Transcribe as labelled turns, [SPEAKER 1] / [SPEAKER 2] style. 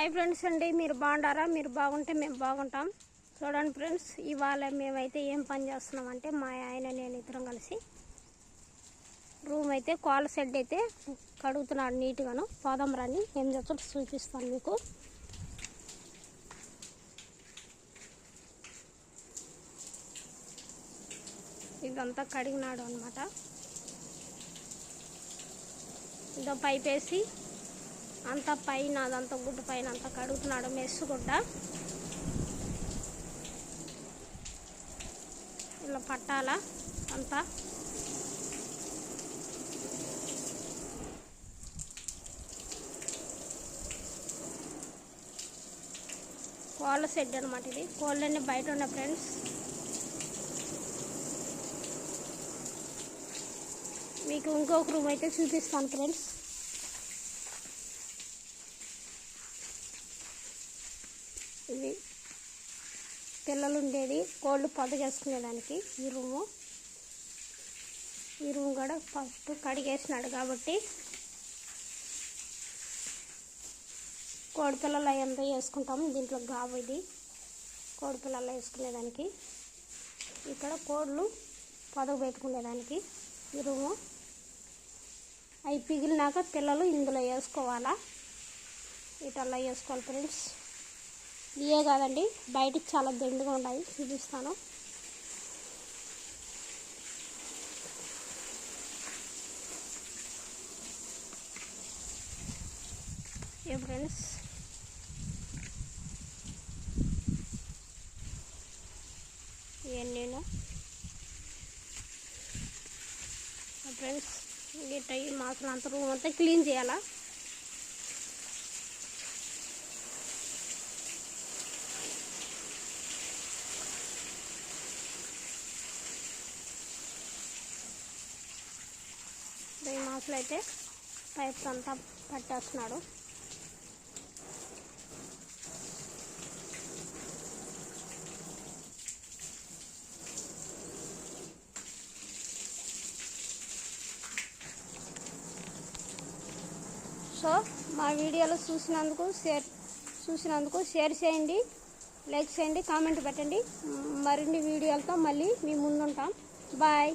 [SPEAKER 1] Hi friends అండి, మీరు బాగుంటారా? మీరు బాగుంటే మేము బాగుంటాం. చూడండి ఫ్రెండ్స్, ఇవాళ మేమైతే ఏం పని చేస్తున్నామంటే మా ఆయన నేను ఇద్దరం కలిసి రూమ్ అయితే కోళ్ళ షెడ్ అయితే కడుగుతున్నాడు నీట్గాను. పోదాం రండి, ఏం చేస్తాడు చూపిస్తాను మీకు. ఇదంతా కడిగినాడు అనమాట. ఇదో పైప్ వేసి అంతా పైన అదంతా గుడ్డ పైన అంతా కడుగుతున్నాడు, మెస్సు గుడ్డ. ఇలా పట్టాలా అంతా. కోళ్ళ షెడ్ అనమాట ఇది. కోళ్ళన్నీ బయట ఉన్న ఫ్రెండ్స్. మీకు ఇంకొక రూమ్ అయితే చూపిస్తాను ఫ్రెండ్స్. ఇది పిల్లలు ఉండేది, కోళ్ళు పొదగేసుకునేదానికి ఈ రూము. ఈ రూమ్ కూడా ఫస్ట్ కడిగేసినాడు కాబట్టి కోడి పిల్లలు అయ్యంతా వేసుకుంటాము. దీంట్లో గాబు ఇది కోడి పిల్లలు వేసుకునేదానికి. ఇక్కడ కోళ్ళు పొదగ పెట్టుకునేదానికి ఈ రూము. అవి పిగిలినాక పిల్లలు ఇందులో వేసుకోవాలా. ఇటల్లా వేసుకోవాలి ఫ్రెండ్స్. ఇవే కాదండి, బయటికి చాలా దండుగా ఉన్నాయి, చూపిస్తాను. ఏ ఫ్రెండ్స్, ఇవన్నీ ఫ్రెండ్స్. గిట్ట ఈ మాత్రం అంత రూమ్ అంతా క్లీన్ చేయాలా. ఈ మాసలు అయితే పైప్స్ అంతా పట్టేస్తున్నాడు. సో మా వీడియోలు చూసినందుకు షేర్ చేయండి, లైక్ చేయండి, కామెంట్ పెట్టండి. మరిన్ని వీడియోలతో మళ్ళీ మీ ముందుంటాం. బాయ్.